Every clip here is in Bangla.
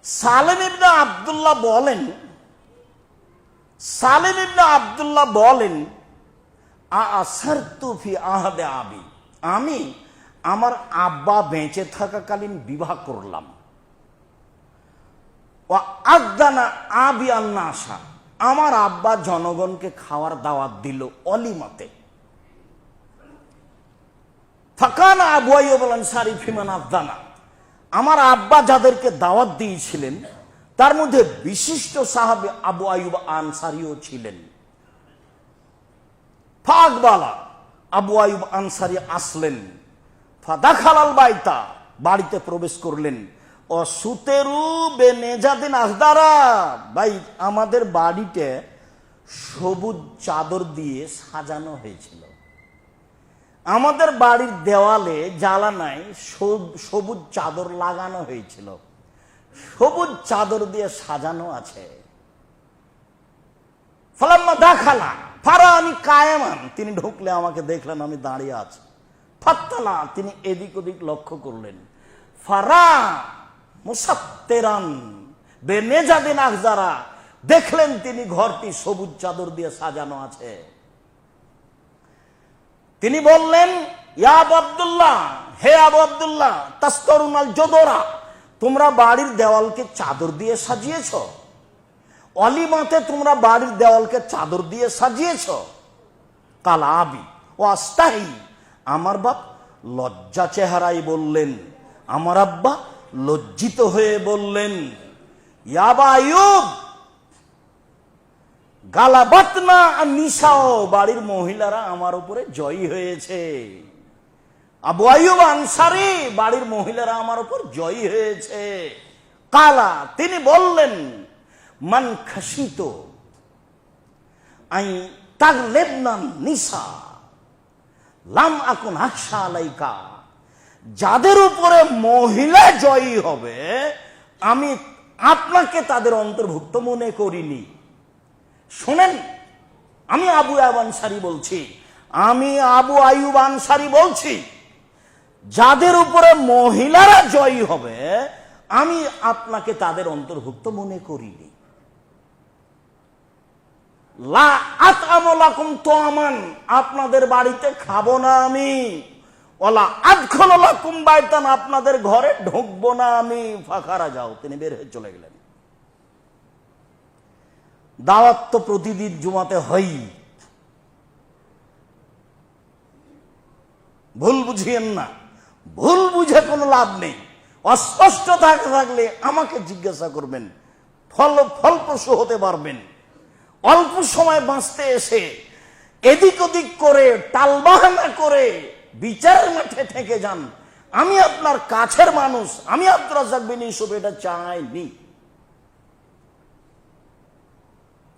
সালেম ইবনে আব্দুল্লাহ বলেন আসারতু ফি আহদে আবি, আমি আমার আব্বা বেঁচে থাকাকালীন বিবাহ করলাম। ও আদানা আবি আন্নাসা, আমার আব্বা জনগণকে খাওয়ার দাওয়াত দিল অলিমাতে। ফাকানা আবু আইয়ুব আল আনসারী ফিমান আদানা, আমার আব্বা যাদেরকে দাওয়াত দিয়েছিলেন তার মধ্যে বিশিষ্ট সাহাবী আবু আইয়ুব আনসারীও ছিলেন। ফাকবালা, আবু আইয়ুব আনসারী আসলেন। ফাদাখালাল বাইতা, বাড়িতে প্রবেশ করলেন। ও সুতেরু বেনেজাদিন আখদারা, ভাই আমাদের বাড়িতে সবুজ চাদর দিয়ে সাজানো হয়েছিল। আমাদের বাড়ির দেওয়ালে জ্বালানায় সবুজ চাদর লাগানো হয়েছিল, সবুজ চাদর দিয়ে সাজানো আছে। ফালাম্মা দাখালা ফারানি কায়েমান, তিনি ঢুকলে আমাকে দেখলেন আমি দাঁড়িয়ে আছি। ফাত্তালা, তিনি এদিক ওদিক লক্ষ্য করলেন। ফারা মুসাত্তেরান বেনেজাদিন আখজারা, দেখলেন তিনি ঘরটি সবুজ চাদর দিয়ে সাজানো আছে। তিনি বললেন ইয়া আবু আব্দুল্লাহ, হে আবু আব্দুল্লাহ, তাস্তরুনাল জোদরা, তোমরা বাড়ির দেওয়ালকে চাদর দিয়ে সাজিয়েছ? অলিমাতে তোমরা বাড়ির দেওয়ালকে চাদর দিয়ে সাজিয়েছ? কাল আবি ও আস্তাহি, আমার বাপ লজ্জা চেহারায় বললেন, আমার আব্বা লজ্জিত হয়ে বললেন, ইয়া আবা আইয়ুব গালাবাতনা নিসাও, বাড়ির মহিলারা আমার উপরে জয়ী হয়েছে। আবু আইয়ুব আনসারী, বাড়ির মহিলারা আমার উপর জয়ী হয়েছে। কালা, তিনি বললেন, মান খাসিত আই তাগলেবনা নিসা লাম আকুন আখশা আলাইকা, যাদের উপরে মহিলা জয়ী হবে আমি আপনাকে তাদের অন্তর্ভুক্ত মনে করিনি। শোনেন, আমি আবু আইয়ুব আনসারী বলছি, যাদের উপরে মহিলারা জয়ী হবে আমি আপনাকে তাদের অন্তর্ভুক্ত মনে করিনি। লা আতআমু লাকুম তুআমান, আপনাদের বাড়িতে খাবো না আমি। ওয়ালা আদখুলু লাকুম বাইতান, আপনাদের ঘরে ঢুকবো না আমি। ফাখারা যাও, তিনি বের হয়ে চলে গেলেন। দাওয়াত তো প্রতিদিন জুমাতে হয়, ভুল বুঝিয়েন না, ভুল বুঝে কোনো লাভ নেই। অস্পষ্ট থাকলে আমাকে জিজ্ঞাসা করবেন, ফলপ্রসূ হতে পারবেন। অল্প সময় বাঁচতে এসে এদিক ওদিক করে টালবাহানা করে বিচারের মাঠে থেকে যান। আমি আপনার কাছের মানুষ, আমি আব্দুর রাজ্জাক বিন ইউসুফ এটা চাইনি।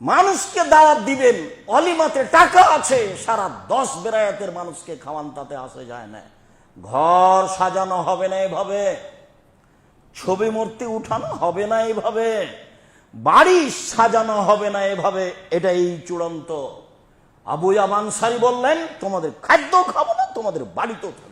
মানুষকে দাওয়াত দিবেন, অলিমাতে টাকা আছে, সারা 10 বেরায়াতের মানুষকে খাওয়ান, তাতে আসে যায় না। ঘর সাজানো হবে না এভাবে, ছবি মূর্তি উঠানো হবে না এইভাবে, বাড়ি সাজানো হবে না এভাবে, এটাই চূড়ান্ত। আবু আইয়ুব আনসারী বললেন, তোমাদের খাদ্য খাবো না, তোমাদের বাড়িতেও থাকবো।